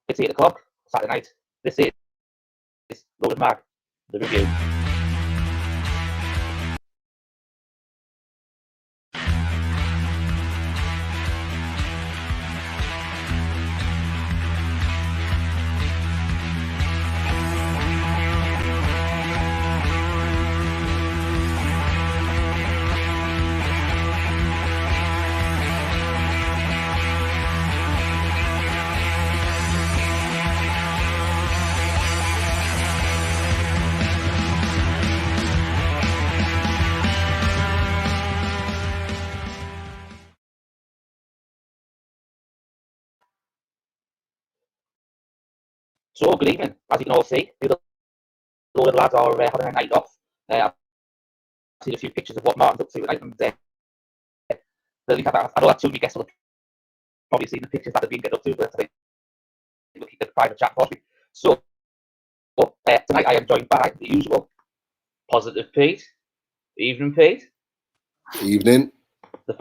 It's 8 o'clock Saturday night. This is Loaded Mag, the review. So, good evening. As you can all see, the loaded lads are having a night off. I've seen a few pictures of what Martin's up to tonight, and I know that two of you guests will have probably seen the pictures that have been getting up to, but I think we'll keep the private chat for you. So, tonight I am joined by the usual Positive Pete. Evening, Pete. Evening. The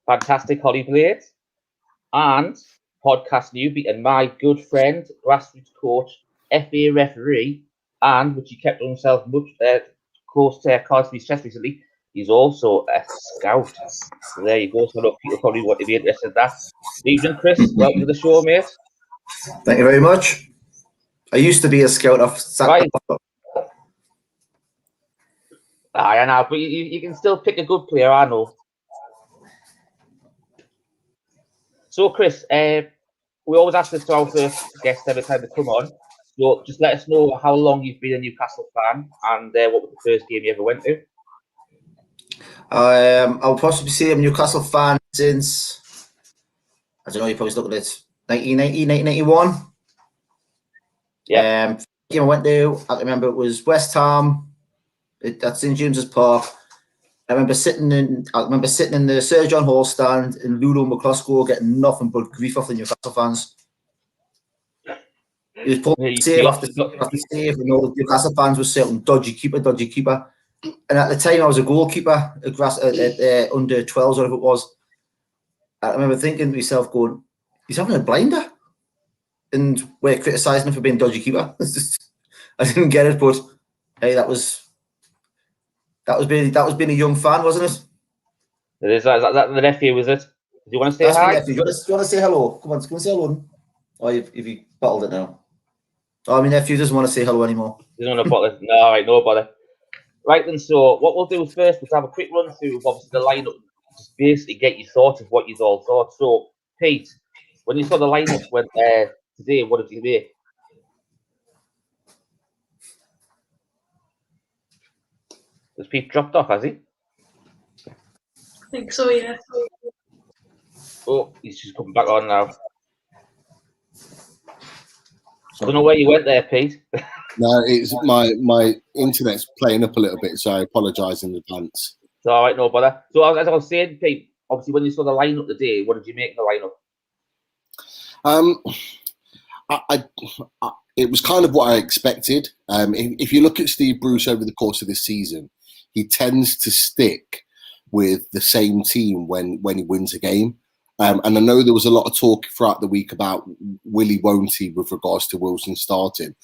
fantastic Holly Blades. And podcast newbie and my good friend, grassroots coach, FA referee, and which he kept on himself much close to cards to his chest recently. He's also a scout. So there you go. So look, people probably want to be interested in that. Evening, Chris. Welcome to the show, mate. Thank you very much. I used to be a scout of Right. I know, but you can still pick a good player, I know. So, Chris, we always ask this to our first guest every time they come on. So, just let us know how long you've been a Newcastle fan and what was the first game you ever went to. I'll possibly say I'm a Newcastle fan since, I don't know, you're probably looking at 1990, 1991. Yeah. Game I went to, I remember it was West Ham at St James's Park. I remember sitting in the Sir John Hall stand in Ludo McCluskey getting nothing but grief off the Newcastle fans. He was pulling save after save, and all the Newcastle fans were saying, dodgy keeper. And at the time, I was a goalkeeper at under 12s, whatever it was. I remember thinking to myself, going, he's having a blinder. And we're criticising him for being dodgy keeper. I didn't get it, but hey, that was being a young fan, wasn't it? It is. Is that the nephew, was it? Do you want to say hi? Do you want to say hello? Come on say hello. Or if you bottled it now. Oh, my nephew doesn't want to say hello anymore. He doesn't want to bottle it. No, all right, no bother. Right then, so what we'll do first is have a quick run through of obviously the lineup, just basically get your thoughts of what you all thought. So, Pete, when you saw the lineup today, what did you make? Has Pete dropped off, has he? I think so, yeah. Oh, he's just coming back on now. I don't know where you went there, Pete. No, it's my internet's playing up a little bit, so I apologise in advance. It's all right, no bother. So as I was saying, Pete, obviously when you saw the lineup today, what did you make of the lineup? It was kind of what I expected. If you look at Steve Bruce over the course of this season, he tends to stick with the same team when he wins a game. And I know there was a lot of talk throughout the week about Willie won't he with regards to Wilson starting.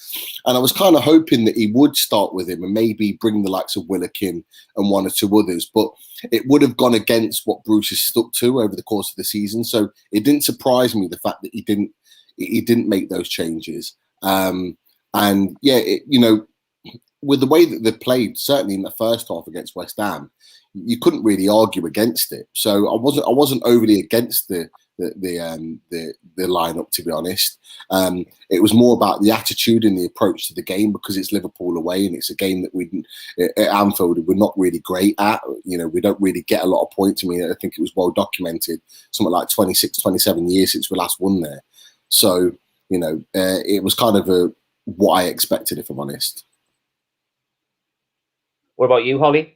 And I was kind of hoping that he would start with him and maybe bring the likes of Willokin and one or two others. But it would have gone against what Bruce has stuck to over the course of the season. So it didn't surprise me, the fact that he didn't make those changes. And yeah, with the way that they played, certainly in the first half against West Ham, you couldn't really argue against it. So I wasn't overly against the lineup, to be honest. It was more about the attitude and the approach to the game, because it's Liverpool away and it's a game that at Anfield we're not really great at. We don't really get a lot of points. I mean, I think it was well documented, something like 26, 27 years since we last won there. So it was kind of what I expected, if I'm honest. What about you, Holly?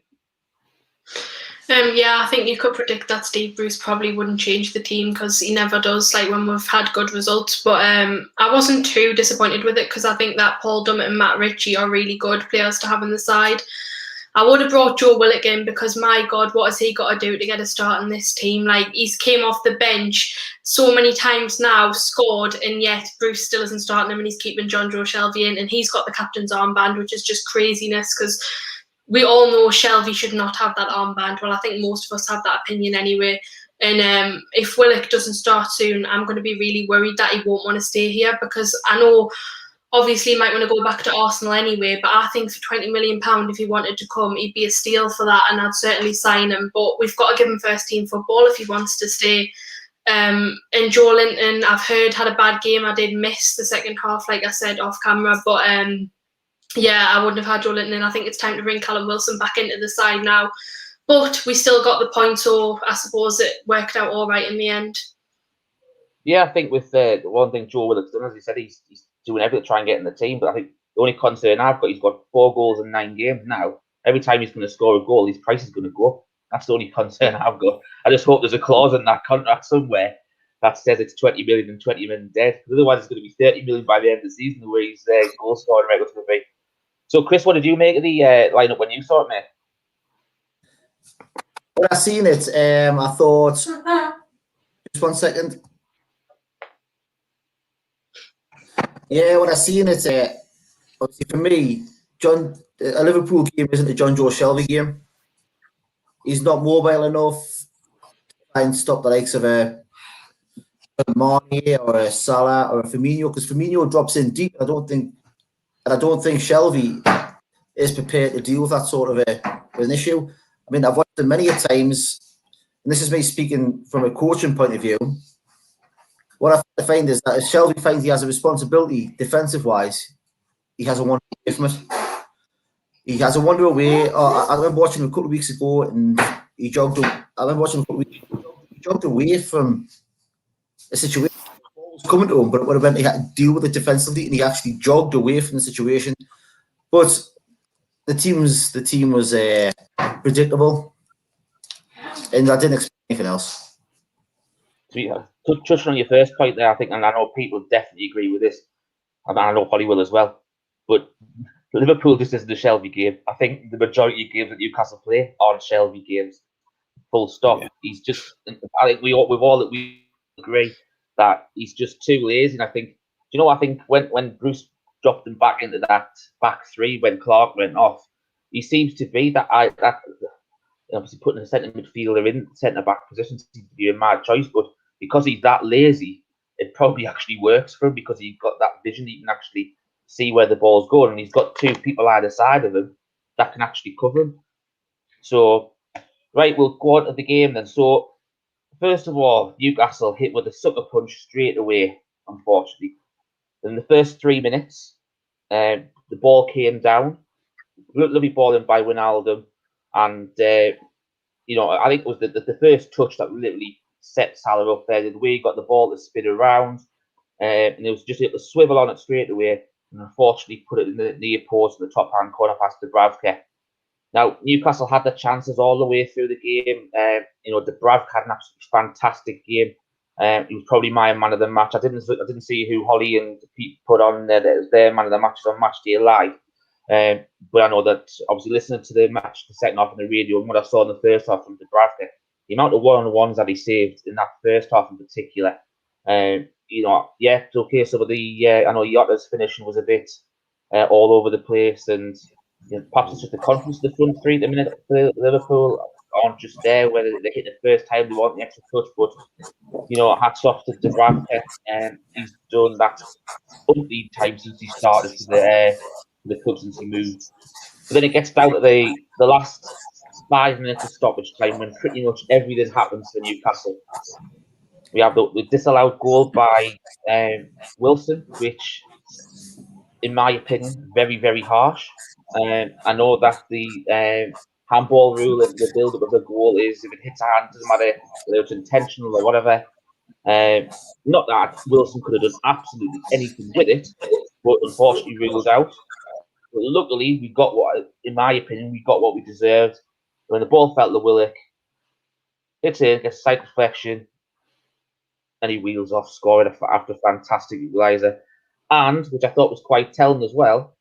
Yeah, I think you could predict that Steve Bruce probably wouldn't change the team, because he never does, like when we've had good results. But I wasn't too disappointed with it, because I think that Paul Dummett and Matt Ritchie are really good players to have in the side. I would have brought Joe Willock in because, my God, what has he got to do to get a start in this team? Like, he's came off the bench so many times now, scored, and yet Bruce still isn't starting him, and he's keeping John Joe Shelby in, and he's got the captain's armband, which is just craziness because we all know Shelby should not have that armband. Well, I think most of us have that opinion anyway. And if Willock doesn't start soon, I'm going to be really worried that he won't want to stay here, because I know obviously he might want to go back to Arsenal anyway, but I think for £20 million, if he wanted to come, he'd be a steal for that, and I'd certainly sign him. But we've got to give him first team football if he wants to stay. And Joe Linton, I've heard, had a bad game. I did miss the second half, like I said, off camera, but yeah, I wouldn't have had Joe Linton in. I think it's time to bring Callum Wilson back into the side now. But we still got the point, so I suppose it worked out all right in the end. Yeah, I think with the one thing Joe Willock's done, as he said, he's doing everything to try and get in the team. But I think the only concern I've got, he's got 4 goals in 9 games now. Every time he's going to score a goal, his price is going to go up. That's the only concern I've got. I just hope there's a clause in that contract somewhere that says it's 20 million and 20 million dead. Because otherwise, it's going to be 30 million by the end of the season, the way his goal scoring rate was going to be. So, Chris, what did you make of the lineup when you saw it, mate? When I seen it, I thought, just 1 second. Yeah, when I seen it, obviously for me, a Liverpool game isn't a John Joe Shelby game. He's not mobile enough to try and stop the likes of a Mane or a Salah or a Firmino, because Firmino drops in deep. I don't think Shelby is prepared to deal with that sort of an issue. I mean, I've watched him many a times, and this is me speaking from a coaching point of view. What I find is that if Shelby finds he has a responsibility defensive-wise, he has a wander away from it. He has a wander away. I remember watching him a couple of weeks ago, and he jogged. I remember watching him a couple of weeks ago, he jogged away from a situation. The ball was coming to him, but it would have meant he had to deal with it defensively, and he actually jogged away from the situation. But the team was predictable, and I didn't expect anything else. Touching on your first point there, I think, and I know people definitely agree with this, and I know Holly will as well, but Liverpool just isn't a Shelby game. I think the majority of games that Newcastle play aren't Shelby games. Full stop. Yeah. He's just, I think we all agree that he's just too lazy. And I think, I think when Bruce dropped him back into that back three when Clark went off, he seems to be that obviously putting a centre midfielder in centre back position seems to be a mad choice, but because he's that lazy, it probably actually works for him, because he's got that vision. He can actually see where the ball's going, and he's got 2 people either side of him that can actually cover him. So, right, we'll go on to the game then. So, first of all, Newcastle hit with a sucker punch straight away, unfortunately. In the first 3 minutes, the ball came down. Lovely ball in by Wijnaldum. And, I think it was the first touch that literally set Salah up there. The way he got the ball to spin around. And it was just able to swivel on it straight away. And unfortunately put it in the near post in the top-hand corner past Dubravka. Now, Newcastle had the chances all the way through the game. Dubravka had an absolutely fantastic game. He was probably my man of the match. I didn't see who Holly and Pete put on there that was their man of the match on Matchday Live. But I know that obviously listening to the match, the second half on the radio, and what I saw in the first half from Dubravka, the amount of one-on-ones that he saved in that first half in particular, it's okay. Some of the I know Yotta's finishing was a bit all over the place, and perhaps it's just the confidence of the front three at the minute for Liverpool aren't just there, whether they hit the first time they want the extra touch, but hats off to Dubravka, and he's done that umpteen times since he started for the club, since he moved. But then it gets down to the last 5 minutes of stoppage time when pretty much everything happens for Newcastle. We have the disallowed goal by Wilson, which, in my opinion, very, very harsh. I know that the handball rule and the build-up of the goal is if it hits a hand, doesn't matter whether it's intentional or whatever. Not that Wilson could have done absolutely anything with it, but unfortunately ruled out. But luckily, we got in my opinion, we got what we deserved. When the ball fell to Willock, hits in, gets a side deflection, and he wheels off, scoring after a fantastic equaliser. And, which I thought was quite telling as well,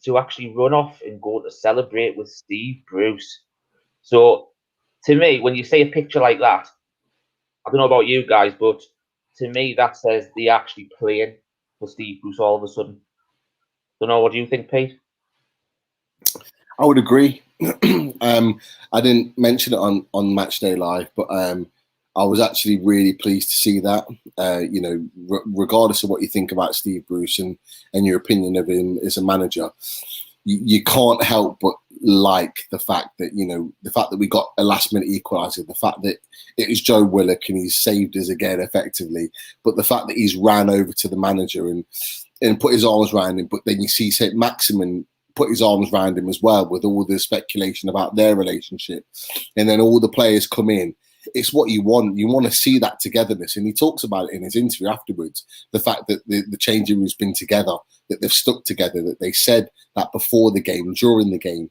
to actually run off and go to celebrate with Steve Bruce. So, to me, when you see a picture like that, I don't know about you guys, but to me, that says they're actually playing for Steve Bruce all of a sudden. Don't know, what do you think, Pete? I would agree. I didn't mention it on Matchday Live, but I was actually really pleased to see that. Regardless of what you think about Steve Bruce and your opinion of him as a manager, you can't help but like the fact that we got a last minute equaliser, the fact that it was Joe Willock and he's saved us again effectively, but the fact that he's ran over to the manager and put his arms around him, but then you see St. Maximin put his arms around him as well, with all the speculation about their relationship, and then all the players come in. It's what you want. You want to see that togetherness, and he talks about it in his interview afterwards. The fact that the changing room's been together, that they've stuck together, that they said that before the game, during the game,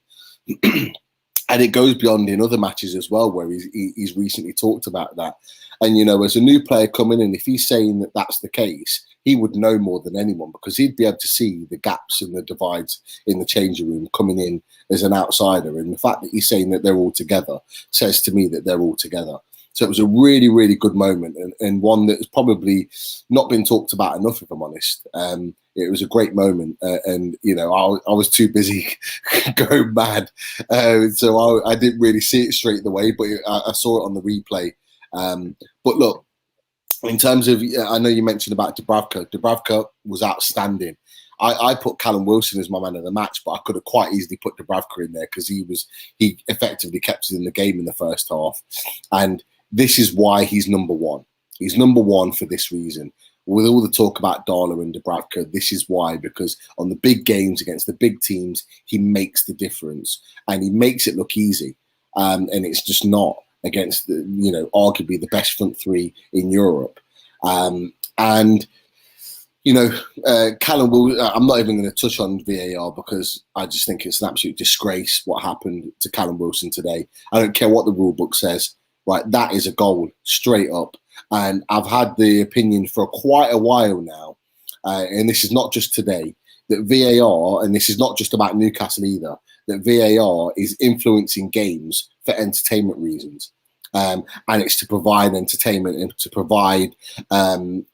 and it goes beyond in other matches as well, where he's recently talked about that. And as a new player coming in, if he's saying that that's the case, he would know more than anyone, because he'd be able to see the gaps and the divides in the changing room coming in as an outsider. And the fact that he's saying that they're all together says to me that they're all together. So it was a really, really good moment, and one that's probably not been talked about enough, if I'm honest. It was a great moment, and I was too busy going mad, so I didn't really see it straight away, but I saw it on the replay. But look, in terms of, I know you mentioned about Dubravka. Dubravka was outstanding. I put Callum Wilson as my man of the match, but I could have quite easily put Dubravka in there, because he effectively kept us in the game in the first half. And this is why he's number one. He's number one for this reason. With all the talk about Darla and Dubravka, this is why, because on the big games against the big teams, he makes the difference, and he makes it look easy. And it's just not, against arguably the best front three in Europe. Callum will. I'm not even going to touch on VAR, because I just think it's an absolute disgrace what happened to Callum Wilson today. I don't care what the rule book says. Right, that is a goal straight up. And I've had the opinion for quite a while now, and this is not just today, that VAR, and this is not just about Newcastle either, that VAR is influencing games for entertainment reasons. And it's to provide entertainment and to provide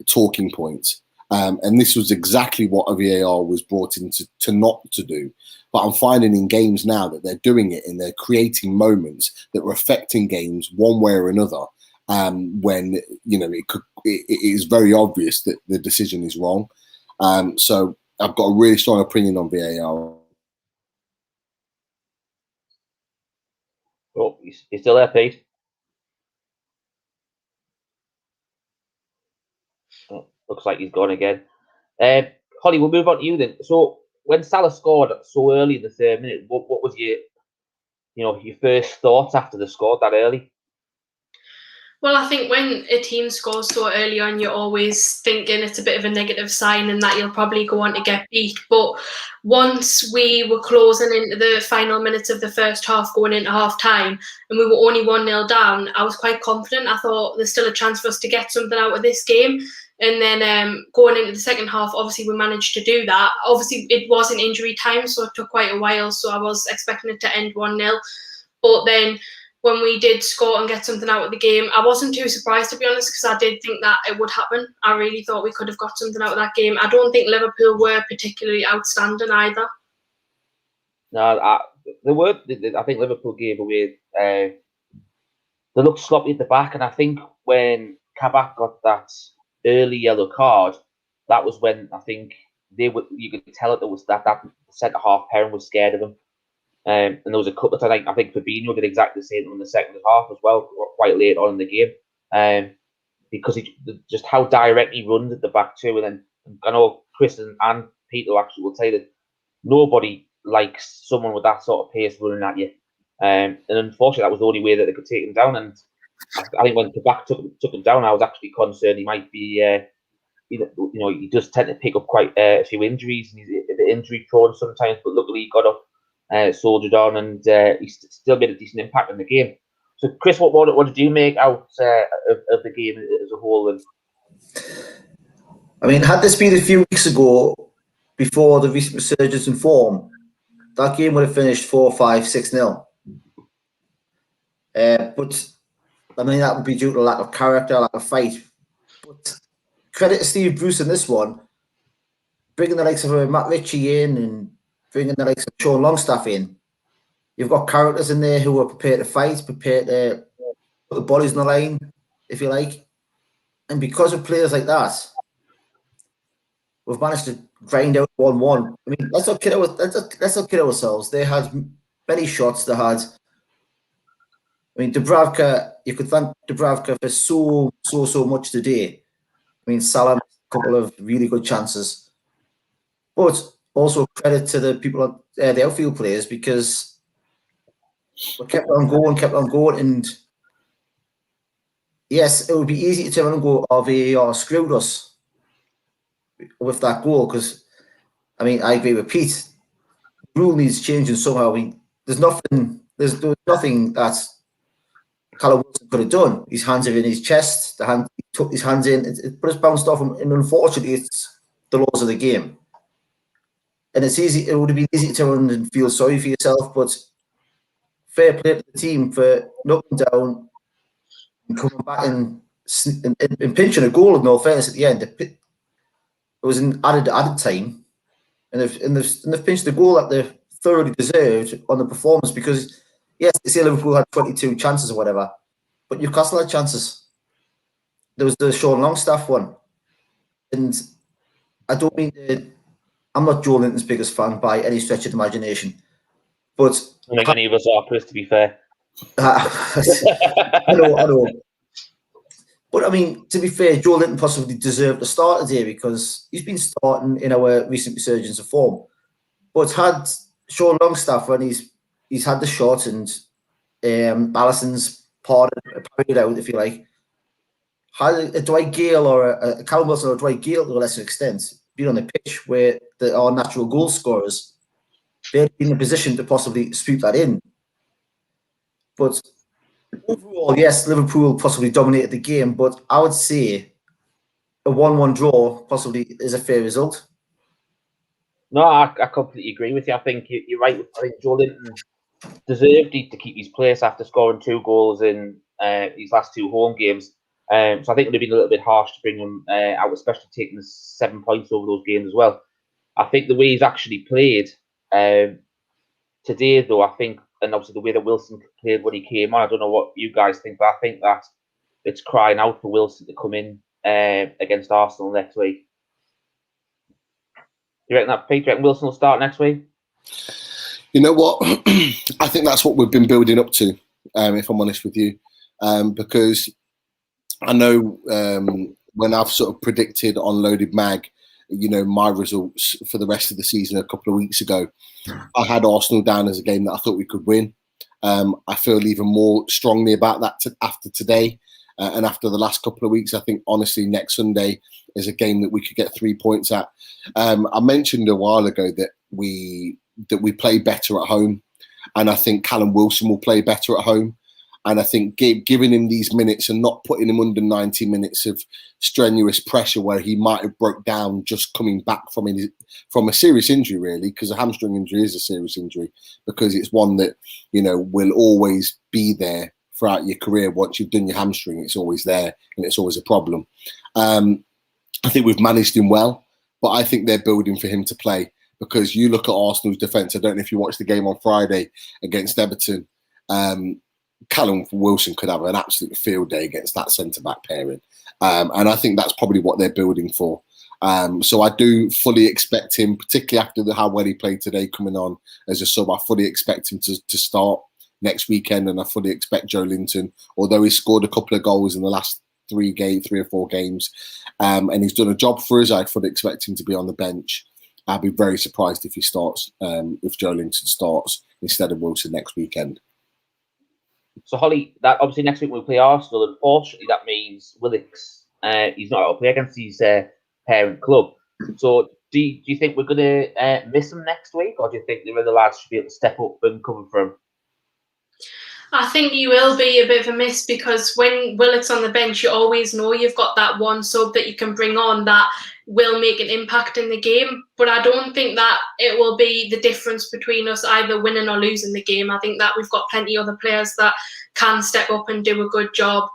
talking points. And this was exactly what a VAR was brought in to not to do. But I'm finding in games now that they're doing it, and they're creating moments that are affecting games one way or another. When it is very obvious that the decision is wrong. So I've got a really strong opinion on VAR. Oh, you still there, Pete? Oh, looks like he's gone again. Holly, we'll move on to you then. So when Salah scored so early in the third minute, what was your first thoughts after they scored that early? Well, I think when a team scores so early on, you're always thinking it's a bit of a negative sign and that you'll probably go on to get beat. But once we were closing into the final minutes of the first half, going into half time, and we were only 1-0 down, I was quite confident. I thought there's still a chance for us to get something out of this game. And then going into the second half, obviously we managed to do that. Obviously it was in injury time, so it took quite a while. So I was expecting it to end 1-0. But then when we did score and get something out of the game, I wasn't too surprised, to be honest, because I did think that it would happen. I really thought we could have got something out of that game. I don't think Liverpool were particularly outstanding either. No, I think Liverpool gave away. They looked sloppy at the back, and I think when Kabak got that early yellow card, that was when I think you could tell it was that centre half pairing was scared of them. And there was a couple of times, I think Fabinho did exactly the same in the second half as well, quite late on in the game, because just how direct he runs at the back too. And then I know Chris and Peter actually will say that nobody likes someone with that sort of pace running at you. And unfortunately, that was the only way that they could take him down. And I think when Kabak took him down, I was actually concerned he might be, he does tend to pick up quite a few injuries, and he's a bit injury prone sometimes. But luckily, he got up, soldiered on, and he still made a decent impact in the game. So, Chris, what did you make out of the game as a whole? And I mean, had this been a few weeks ago, before the recent resurgence in form, that game would have finished 4-5, 6-0. But I mean, that would be due to lack of character, lack of fight. But credit to Steve Bruce in this one, bringing the likes of Matt Ritchie in and bringing the likes of Sean Longstaff in. You've got characters in there who are prepared to fight, prepared to put the bodies on the line, if you like. And because of players like that, we've managed to grind out 1-1. I mean, let's not kid ourselves. They had many shots. They had. I mean, Dubravka. You could thank Dubravka for so much today. I mean, Salah missed a couple of really good chances, but also credit to the people, the outfield players, because we kept on going, and yes, it would be easy to turn around and go, "Oh, VAR screwed us with that goal," because I mean, I agree with Pete. The rule needs changing somehow. I mean, there's nothing that Callum Wilson could have done. His hands are in his chest. He took his hands in, but it's bounced off him. And unfortunately, it's the laws of the game. And it's easy. It would have been easy to turn around and feel sorry for yourself, but fair play to the team for knocking down and coming back and pinching a goal. In all fairness, at the end, it was an added time, and they've pinched the goal that they thoroughly deserved on the performance, because yes, they say Liverpool had 22 chances or whatever, but Newcastle had chances. There was the Sean Longstaff one, and I don't mean to. I'm not Joe Linton's biggest fan by any stretch of the imagination, but I think any of us are, Chris, to be fair. I know. But I mean, to be fair, Joe Linton possibly deserved to start today because he's been starting in our recent resurgence of form. But had Sean Longstaff, when he's had the shot and Allison's parried out, if you like, had a Dwight Gale or a Callum Wilson or a Dwight Gale to a lesser extent been on the pitch where there are natural goal scorers, they're in a position to possibly swoop that in. But overall, yes, Liverpool possibly dominated the game, but I would say a 1-1 draw possibly is a fair result. No, I completely agree with you. I think you're right. I think Joe Linton deserved to keep his place after scoring 2 goals in his last 2 home games. So I think it would have been a little bit harsh to bring him out, especially taking the 7 points over those games as well. I think the way he's actually played today, though, I think, and obviously the way that Wilson played when he came on, I don't know what you guys think, but I think that it's crying out for Wilson to come in against Arsenal next week. You reckon that, Pete? Do you reckon Wilson will start next week? You know what? I think that's what we've been building up to, if I'm honest with you, because I know when I've sort of predicted on Loaded Mag, you know, my results for the rest of the season a couple of weeks ago, I had Arsenal down as a game that I thought we could win. I feel even more strongly about that after today and after the last couple of weeks. I think, honestly, next Sunday is a game that we could get 3 points at. I mentioned a while ago that we play better at home, and I think Callum Wilson will play better at home. And I think giving him these minutes and not putting him under 90 minutes of strenuous pressure where he might have broke down just coming back from a serious injury, really, because a hamstring injury is a serious injury, because it's one that, you know, will always be there throughout your career. Once you've done your hamstring, it's always there and it's always a problem. I think we've managed him well, but I think they're building for him to play, because you look at Arsenal's defence. I don't know if you watched the game on Friday against Everton. Callum Wilson could have an absolute field day against that centre-back pairing. And I think that's probably what they're building for. So I do fully expect him, particularly after how well he played today coming on as a sub, I fully expect him to start next weekend, and I fully expect Joe Linton, although he scored a couple of goals in the last 3 or 4 games, and he's done a job for us, I fully expect him to be on the bench. I'd be very surprised if he starts, if Joe Linton starts instead of Wilson next weekend. So, Holly, that obviously next week we'll play Arsenal. Unfortunately, that means Willicks, he's not able to play against his parent club. So, do you think we're going to miss him next week, or do you think the other lads should be able to step up and cover for him? I think you will be a bit of a miss, because when Willick's on the bench, you always know you've got that one sub that you can bring on that will make an impact in the game. But I don't think that it will be the difference between us either winning or losing the game. I think that we've got plenty of other players that can step up and do a good job.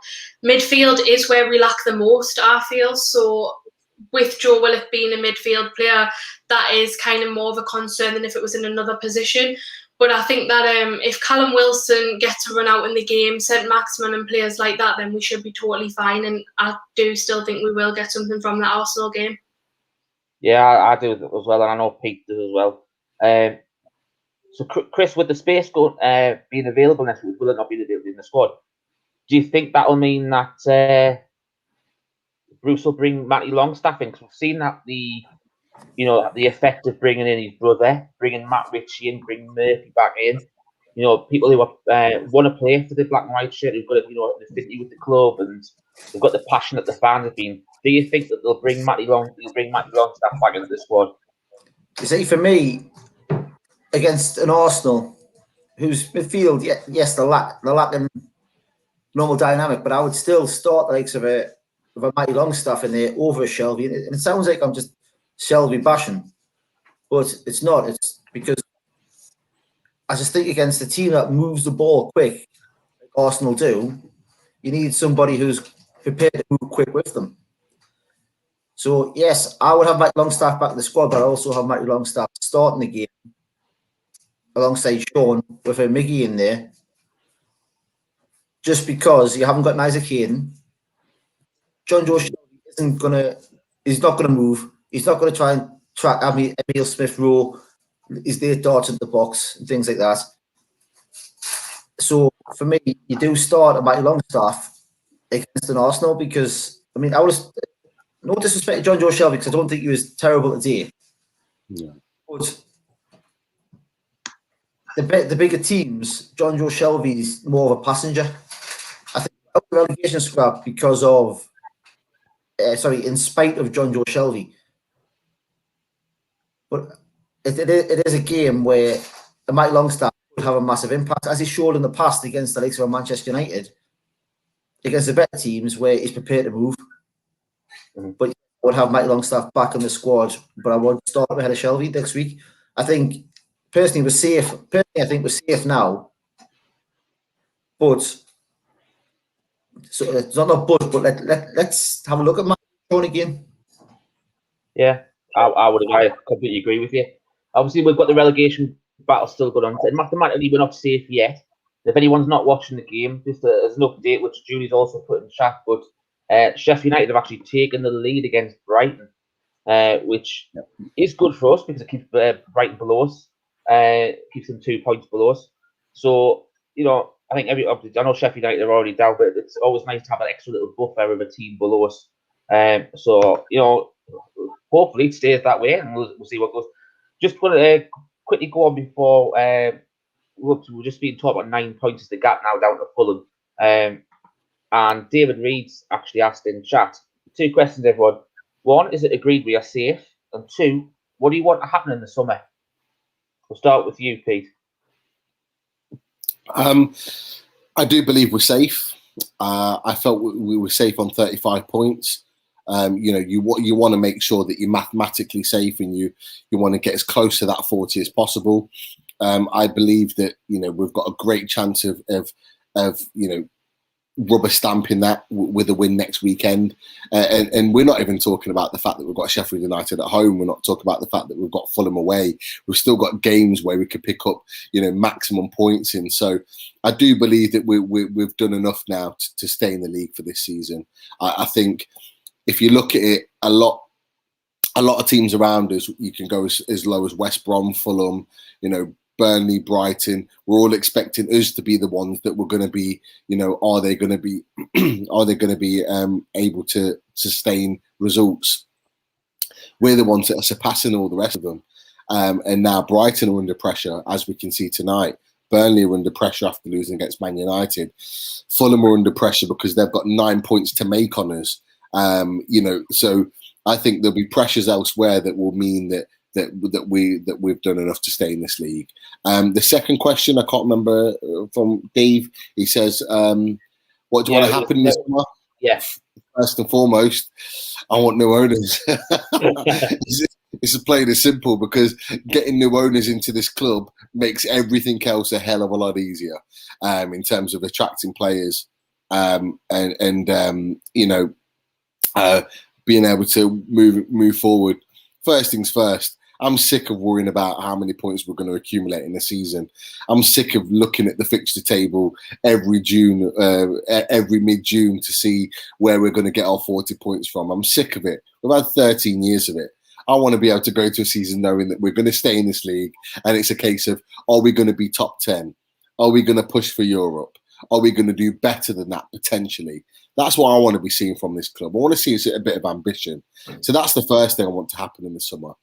Midfield is where we lack the most, I feel. So with Joe Willock being a midfield player, that is kind of more of a concern than if it was in another position. But I think that if Callum Wilson gets a run out in the game, St Maximin and players like that, then we should be totally fine. And I do still think we will get something from that Arsenal game. Yeah, I do as well, and I know Pete does as well. So, Chris, with the space being available next week, will it not be in the squad? Do you think that will mean that Bruce will bring Matty Longstaff in? Because we've seen that the effect of bringing in his brother, bringing Matt Ritchie in, bringing Murphy back in. You know, people who want to play for the black and white shirt, who've got an affinity with the club, and they've got the passion that the fans have been. Do you think that they'll bring Matty Longstaff back into the squad? You see, for me, against an Arsenal whose midfield, yes, they're lacking normal dynamic, but I would still start the likes of a Matty Longstaff in there over Shelby. And it sounds like I'm just Shelby bashing, but it's not. It's because I just think against a team that moves the ball quick, like Arsenal do, you need somebody who's prepared to move quick with them. So yes, I would have Matty Longstaff back in the squad, but I also have Matty Longstaff starting the game alongside Sean with a Miggy in there, just because you haven't got an Isaac Hayden. John Joe Shelby he's not gonna move. He's not gonna try and track Emile Smith-Rowe. He's there darting the box and things like that. So for me, you do start a Matty Longstaff against an Arsenal because I was no disrespect to John Joe Shelby because I don't think he was terrible today. Yeah. But the bigger teams, John Joe Shelby is more of a passenger. I think the relegation scrap because of in spite of John Joe Shelby. But it is a game where a Mike Longstaff would have a massive impact, as he showed in the past against the likes of Manchester United, against the better teams where he's prepared to move. Mm-hmm. But I would have Mike Longstaff back in the squad, but I would start ahead of Shelby next week. I think personally we're safe. Personally, I think we're safe now. But so it's not but let's have a look at Mike Sean again. Yeah, I completely agree with you. Obviously, we've got the relegation battle still going on. And mathematically, we're not safe yet. If anyone's not watching the game, just as an update, which Julie's also put in chat, but Sheffield United have actually taken the lead against Brighton, which is good for us because it keeps Brighton below us, keeps them 2 points below us. So, I think I know Sheffield United are already down, but it's always nice to have an extra little buffer of a team below us. So, hopefully it stays that way, and we'll see what goes. Just want to quickly go on before we're just being talked about 9 points is the gap now down to Fulham. And David Reed's actually asked in chat 2 questions, everyone. 1, is it agreed we are safe? And 2, what do you want to happen in the summer? We'll start with you, Pete. I do believe we're safe. I felt we were safe on 35 points. You want to make sure that you're mathematically safe and you want to get as close to that 40 as possible. I believe that we've got a great chance of rubber stamping that with a win next weekend. And we're not even talking about the fact that we've got Sheffield United at home. We're not talking about the fact that we've got Fulham away. We've still got games where we could pick up, maximum points in. So I do believe that we've done enough now to stay in the league for this season. I think if you look at it, a lot of teams around us, you can go as low as West Brom, Fulham, Burnley, Brighton. We're all expecting us to be the ones that we're going to be, are they going to be able to sustain results? We're the ones that are surpassing all the rest of them. And now Brighton are under pressure, as we can see tonight. Burnley are under pressure after losing against Man United. Fulham are under pressure because they've got 9 points to make on us. So I think there'll be pressures elsewhere that will mean that we've done enough to stay in this league. The second question, I can't remember, from Dave. He says, "What do you want to happen this summer?" Yeah, First and foremost, I want new owners. It's plain and simple, because getting new owners into this club makes everything else a hell of a lot easier in terms of attracting players and being able to move forward. First things first, I'm sick of worrying about how many points we're going to accumulate in the season. I'm sick of looking at the fixture table every mid-June to see where we're going to get our 40 points from. I'm sick of it. We've had 13 years of it. I want to be able to go to a season knowing that we're going to stay in this league, and it's a case of, are we going to be top 10? Are we going to push for Europe? Are we going to do better than that potentially? That's what I want to be seeing from this club. I want to see a bit of ambition. So that's the first thing I want to happen in the summer.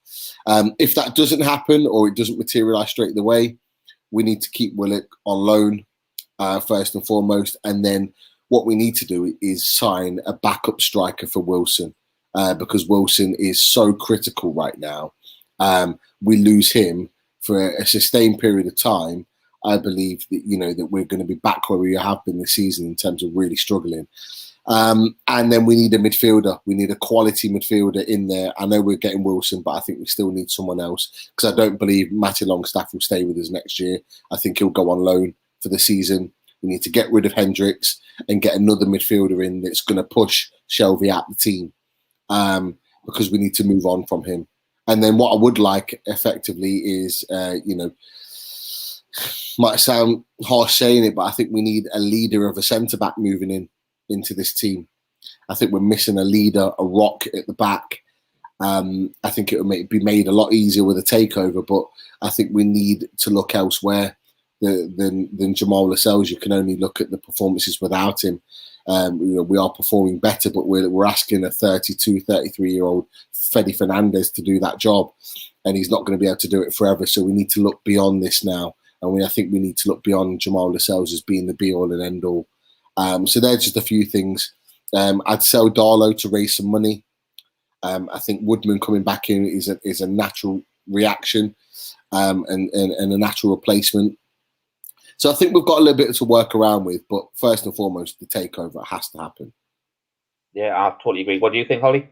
If that doesn't happen, or it doesn't materialise straight away, we need to keep Willock on loan first and foremost. And then what we need to do is sign a backup striker for Wilson, because Wilson is so critical right now. We lose him for a sustained period of time. I believe that, that we're going to be back where we have been this season in terms of really struggling. And then we need a midfielder. We need a quality midfielder in there. I know we're getting Wilson, but I think we still need someone else, because I don't believe Matty Longstaff will stay with us next year. I think he'll go on loan for the season. We need to get rid of Hendricks and get another midfielder in that's going to push Shelvey out the team, because we need to move on from him. And then what I would like effectively is, might sound harsh saying it, but I think we need a leader of a centre-back moving into this team. I think we're missing a leader, a rock at the back. I think it would be made a lot easier with a takeover, but I think we need to look elsewhere than Jamal Lascelles. You can only look at the performances without him. We are performing better, but we're asking a 32, 33-year-old Fede Fernandez to do that job, and he's not going to be able to do it forever. So we need to look beyond this now. And I think we need to look beyond Jamal Lascelles as being the be-all and end-all. So there's just a few things. I'd sell Darlow to raise some money. I think Woodman coming back in is a natural reaction and a natural replacement. So I think we've got a little bit to work around with. But first and foremost, the takeover has to happen. Yeah, I totally agree. What do you think, Holly?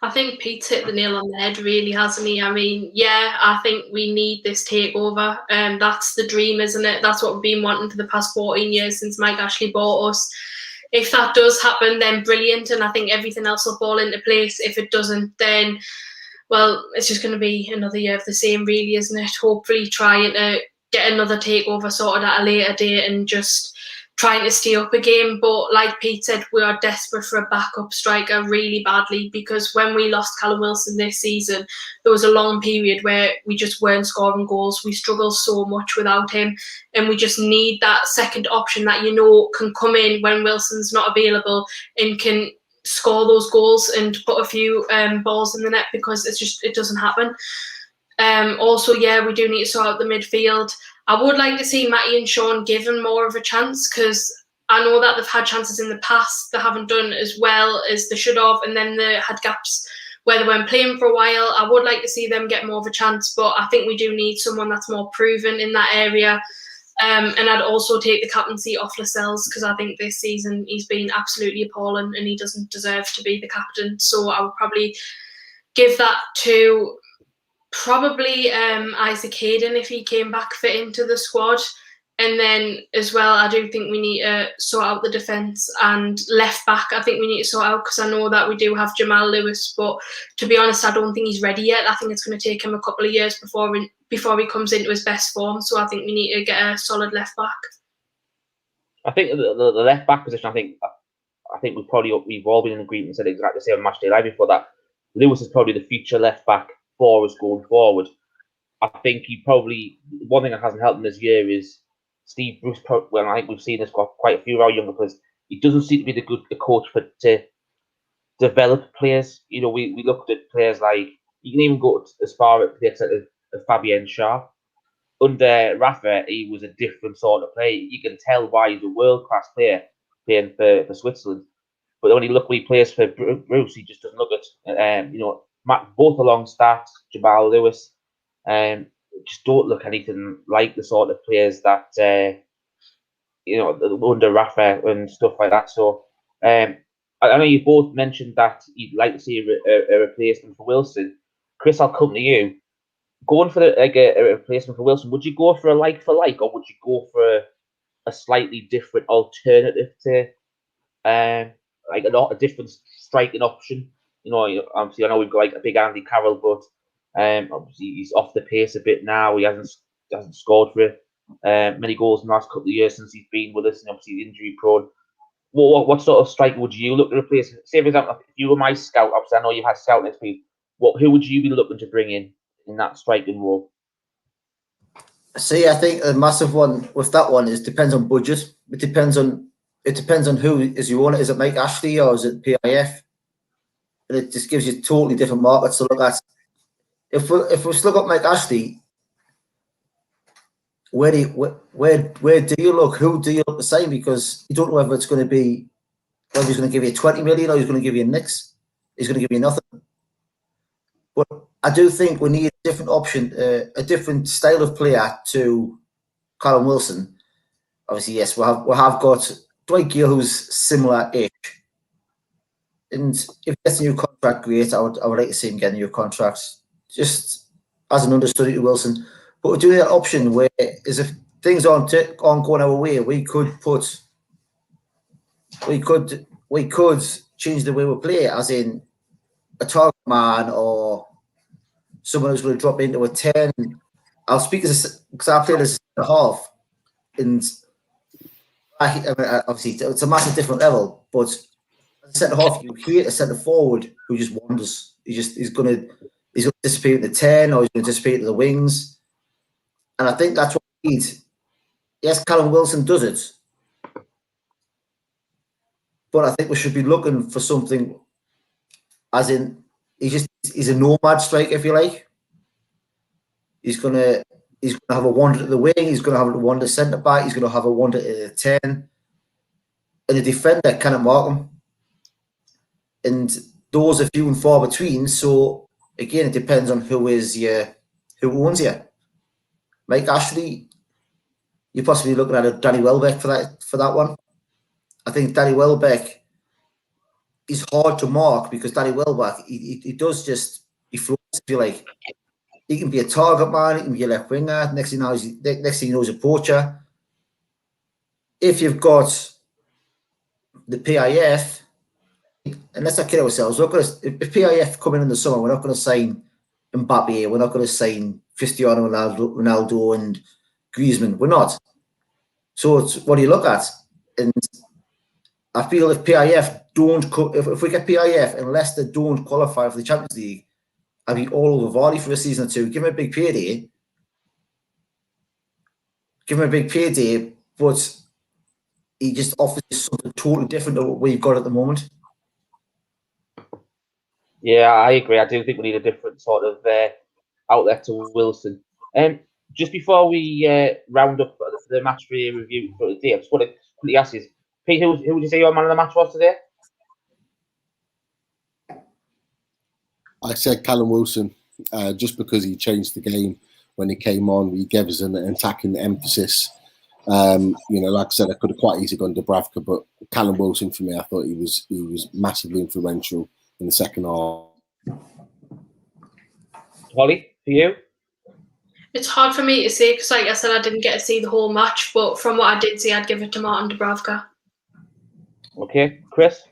I think Pete's hit the nail on the head, really, hasn't he? I mean, yeah, I think we need this takeover. That's the dream, isn't it? That's what we've been wanting for the past 14 years since Mike Ashley bought us. If that does happen, then brilliant, and I think everything else will fall into place. If it doesn't, then, well, it's just going to be another year of the same, really, isn't it? Hopefully trying to get another takeover sorted at a later date and just trying to stay up again. But like Pete said, we are desperate for a backup striker really badly, because when we lost Callum Wilson this season, there was a long period where we just weren't scoring goals. We struggled so much without him, and we just need that second option that can come in when Wilson's not available and can score those goals and put a few balls in the net, because it doesn't happen. Also, yeah, we do need to sort out the midfield. I would like to see Matty and Sean given more of a chance, because I know that they've had chances in the past. They haven't done as well as they should have, and then they had gaps where they weren't playing for a while. I would like to see them get more of a chance, but I think we do need someone that's more proven in that area. And I'd also take the captaincy off Lascelles, because I think this season he's been absolutely appalling and he doesn't deserve to be the captain. So I would probably give that to probably Isaac Hayden if he came back fit into the squad. And then as well, I do think we need to sort out the defence and left back. I think we need to sort out, because I know that we do have Jamal Lewis, but to be honest, I don't think he's ready yet. I think it's going to take him a couple of years before he comes into his best form. So I think we need to get a solid left back. I think the left back position, I think we've all been in agreement and said exactly the same on Matchday Live before that. Lewis is probably the future left back for us going forward. I think one thing that hasn't helped him this year is Steve Bruce. Well, I think we've seen this got quite a few of our younger players. He doesn't seem to be the coach to develop players. We looked at players like, you can even go as far as the extent of Fabian Schär. Under Rafa, he was a different sort of player. You can tell why he's a world-class player playing for Switzerland. But when he plays for Bruce, he just doesn't look at, both along stats, Jamal Lewis, just don't look anything like the sort of players that, under Rafa and stuff like that. So, I know you both mentioned that you'd like to see a replacement for Wilson. Chris, I'll come to you. Going for a replacement for Wilson, would you go for a like for like, or would you go for a slightly different alternative to like a different striking option? Obviously, I know we've got like a big Andy Carroll, but obviously he's off the pace a bit now. He hasn't scored for many goals in the last couple of years since he's been with us, and obviously injury prone. What sort of striker would you look to replace? Say, for example, if you were my scout, obviously I know you've had scouting experience. Who would you be looking to bring in that striking role? See, I think a massive one with that one is depends on budget. It depends on who is you want it. Is it Mike Ashley or is it PIF? And it just gives you totally different markets to look at. If we look at Mike Ashley, where do you look? Who do you look the same? Because you don't know whether it's going to be whether he's going to give you 20 million or he's going to give you nix. He's going to give you nothing. But I do think we need a different option, a different style of player to Callum Wilson. Obviously, yes, we have got Dwight Gill, who's similar-ish. And if he gets a new contract, great. I would like to see him get a new contract, just as an understudy to Wilson. But we're doing that option where, is if things aren't going our way, we could change the way we play, as in a target man or someone who's going to drop into a 10. I'll speak because I played as a half, and I mean, obviously it's a massive different level. But as a centre half, you hate a centre forward who just wanders. He's going to disappear at the 10, or he's going to disappear to the wings. And I think that's what we need. Yes, Callum Wilson does it, but I think we should be looking for something, as in he's a nomad striker, if you like. He's gonna have a wander at the wing. He's gonna have a wander centre back. He's gonna have a wander at the 10, and the defender cannot mark him. And those are few and far between. So again, it depends on who owns you. Mike Ashley, you're possibly looking at a Danny Welbeck for that one. I think Danny Welbeck is hard to mark because Danny Welbeck he floats, if you like. He can be a target man. He can be a left winger. Next thing you know, he's a poacher. If you've got the PIF, and let's not kid ourselves, if PIF come in the summer, we're not going to sign Mbappe. We're not going to sign Cristiano Ronaldo and Griezmann. We're not. So it's what do you look at? And I feel if PIF if we get PIF and Leicester don't qualify for the Champions League, I'd be all over Vardy for a season or two. Give him a big payday. But he just offers something totally different to what we've got at the moment. Yeah, I agree. I do think we need a different sort of outlet to Wilson. Just before we round up the match review for today, I just want to quickly ask you, Pete, who would you say your man of the match was today? I said Callum Wilson, just because he changed the game when he came on. He gave us an attacking emphasis. Like I said, I could have quite easily gone to Dubravka, but Callum Wilson for me, I thought he was massively influential in the second half. Holly, for you? It's hard for me to say because, like I said, I didn't get to see the whole match, but from what I did see, I'd give it to Martin Dubravka. Okay, Chris?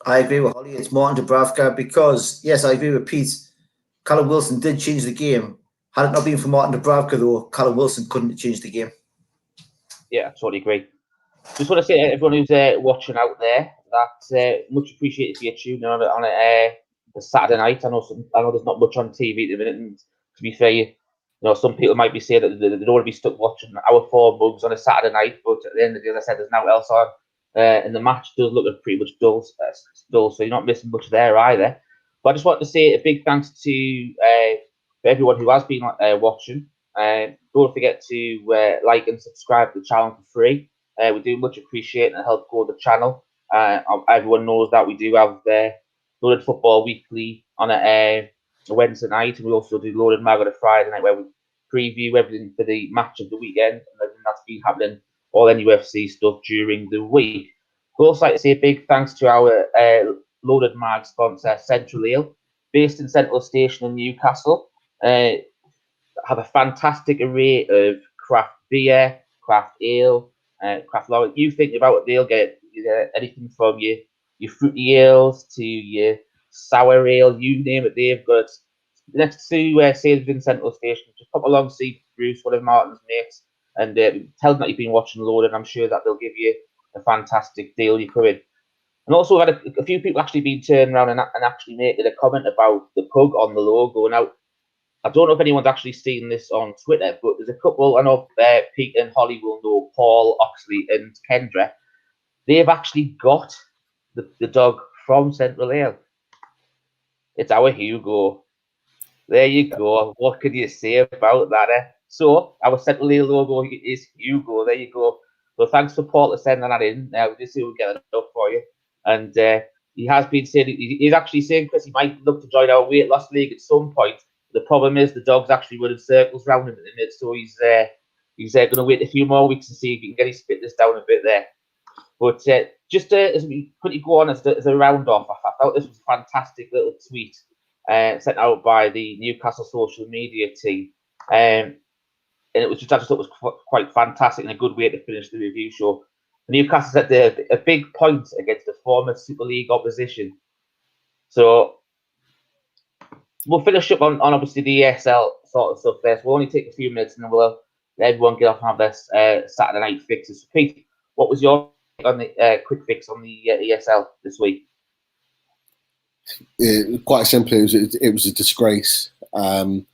I agree with Holly. It's Martin Dubravka because, yes, I agree with Pete. Callum Wilson did change the game. Had it not been for Martin Dubravka, though, Callum Wilson couldn't have changed the game. Yeah, I totally agree. Just want to say to everyone who's watching out there that much appreciated for your tuning on a Saturday night. I know there's not much on TV at the minute, and to be fair, some people might be saying that they don't want to be stuck watching our four mugs on a Saturday night, but at the end of the day, as I said, there's nothing else on. And the match does look pretty much dull, so you're not missing much there either. But I just want to say a big thanks to everyone who has been watching. Don't forget to like and subscribe to the channel for free. We do much appreciate and help grow the channel. Everyone knows that we do have Loaded Football Weekly on a Wednesday night, and we also do Loaded Mag on a Friday night where we preview everything for the match of the weekend, and that's been happening, all UFC stuff during the week. We'd also like to say a big thanks to our Loaded Mag sponsor, Central Ale, based in Central Station in Newcastle. Have a fantastic array of craft beer, craft ale, craft lager. You think about it, they'll get anything from your fruity ales to your sour ale, you name it, they've got it. Next to Sainsbury's Central Station, just pop along, see Bruce, one of Martin's mates, and tell them that you've been watching Loaded. I'm sure that they'll give you a fantastic deal. You come in. And also, we've had a few people actually been turning around and actually making a comment about the pug on the logo. Now, I don't know if anyone's actually seen this on Twitter, but there's a couple, I know Pete and Holly will know, Paul, Oxley and Kendra. They've actually got the dog from Central Ale. It's our Hugo. There you go. What can you say about that? So, our Central Ale logo is Hugo. There you go. So, thanks for Paul for sending that in. Now, this will get it up for you. And he has been saying, he's actually saying, Chris, he might look to join our weight loss league at some point. The problem is the dog's actually running circles round him at the minute, so he's going to wait a few more weeks to see if he can get his fitness down a bit there. But just as we quickly go on as a round off, I thought this was a fantastic little tweet sent out by the Newcastle social media team. And it was just, I just thought it was quite fantastic and a good way to finish the review show. Newcastle said a big point against the former Super League opposition. So we'll finish up on obviously the ESL sort of stuff there. So we'll only take a few minutes and then we'll let everyone get off and have their Saturday night fixes. Pete, what was your on the quick fix on the ESL this week? Quite simply, it was a disgrace. You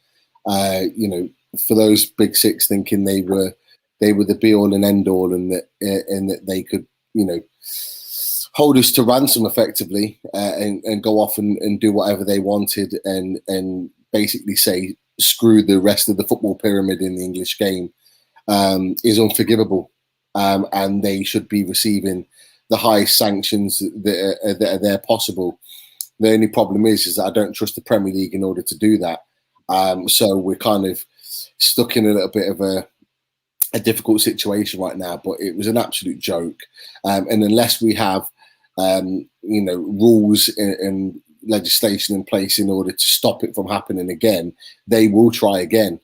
know, for those big six thinking they were the be all and end all, and that they could, you know, hold us to ransom effectively and go off and do whatever they wanted and basically say screw the rest of the football pyramid in the English game is unforgivable, and they should be receiving the highest sanctions that are there possible. The only problem is that I don't trust the Premier League in order to do that. So we're kind of stuck in a little bit of a difficult situation right now, but it was an absolute joke. And unless we have, you know, rules and legislation in place in order to stop it from happening again, they will try again.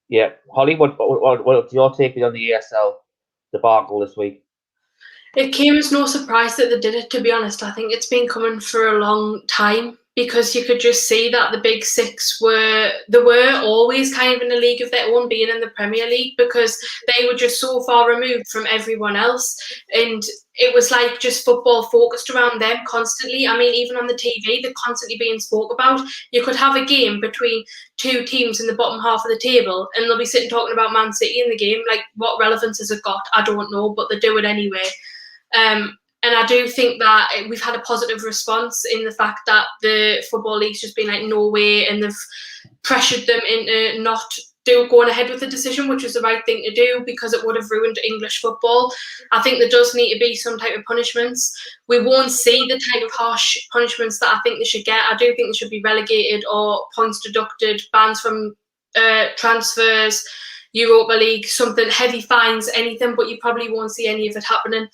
Yeah, Holly, what's your take on the ESL debacle this week? It came as no surprise that they did it, to be honest. I think it's been coming for a long time because you could just see that the big six were always kind of in a league of their own, being in the Premier League, because they were just so far removed from everyone else. And it was like just football focused around them constantly. I mean, even on the TV, they're constantly being spoke about. You could have a game between two teams in the bottom half of the table and they'll be sitting talking about Man City in the game. Like, what relevance has it got? I don't know, but they do it anyway. And I do think that we've had a positive response in the fact that the Football League's just been like, no way, and they've pressured them into not going ahead with the decision, which was the right thing to do because it would have ruined English football. I think there does need to be some type of punishments. We won't see the type of harsh punishments that I think they should get. I do think they should be relegated or points deducted, bans from transfers, Europa League, something, heavy fines, anything, but you probably won't see any of it happening.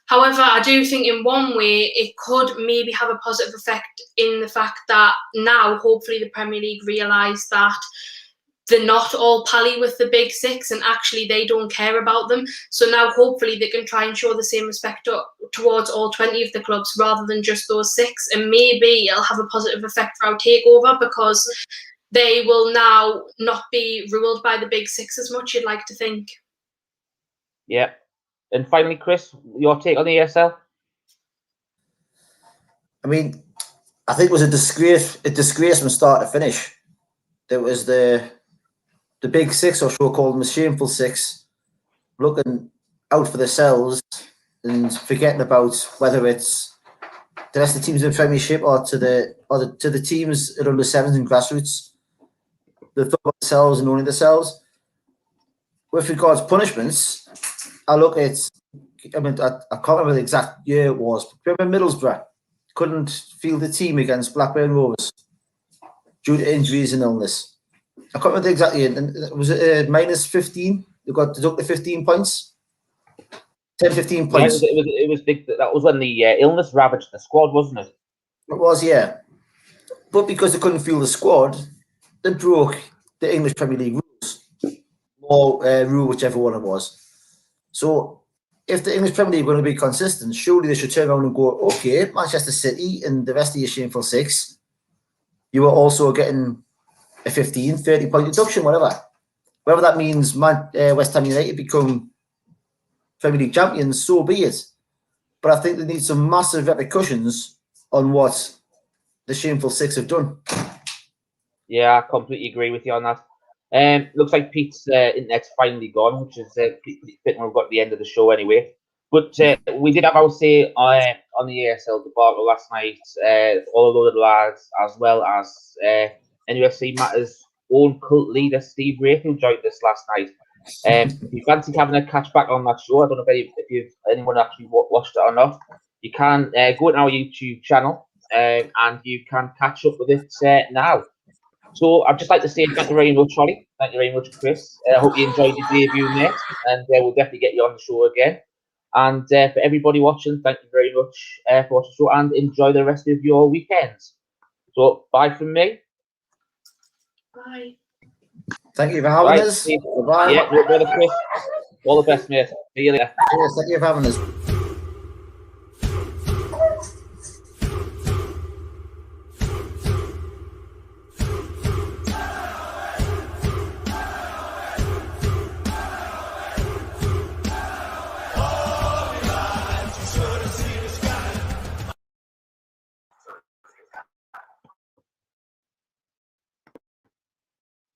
However, I do think in one way it could maybe have a positive effect in the fact that now hopefully the Premier League realise that they're not all pally with the big six and actually they don't care about them. So now hopefully they can try and show the same respect towards all 20 of the clubs rather than just those six. And maybe it'll have a positive effect for our takeover because they will now not be ruled by the big six as much, you'd like to think. Yeah. And finally, Chris, your take on the ESL? I mean, I think it was a disgrace from start to finish. There was the big six, or so called them, the shameful six, looking out for themselves and forgetting about whether it's the rest of the teams in the Premiership or to the teams at under sevens and grassroots. They thought about themselves and only themselves. With regards to punishments, I look at, I can't remember the exact year it was. Remember Middlesbrough couldn't field the team against Blackburn Rovers due to injuries and illness. I can't remember the exact year. And was it minus 15? They got deducted 15 points. 10, 15 Yeah, points. it was big. That was when the illness ravaged the squad, wasn't it? It was, yeah. But because they couldn't field the squad, they broke the English Premier League rules, or rule whichever one it was. So if the English Premier League were going to be consistent, surely they should turn around and go, okay, Manchester City and the rest of your shameful six, you are also getting a 15, 30-point deduction, whatever. Whether that means West Ham United become Premier League champions, so be it. But I think they need some massive repercussions on what the shameful six have done. Yeah, I completely agree with you on that. Looks like Pete's internet's finally gone, which is pretty fit when we've got to the end of the show anyway. But we did have our say on the ASL debacle last night. All of the lads, as well as NUFC Matters' own cult leader, Steve Wraith, who joined us last night. If you fancy having a catch back on that show, I don't know if anyone actually watched it or not, you can go to our YouTube channel and you can catch up with it now. So I'd just like to say thank you very much, Holly. Thank you very much, Chris. I hope you enjoyed your debut, mate, and we'll definitely get you on the show again. And for everybody watching, thank you very much for watching the show, and enjoy the rest of your weekends. So bye from me. Bye. Thank you for having us. Bye. Bye. Yeah, brother Chris. All the best, mate. See you later. Yes, thank you for having us.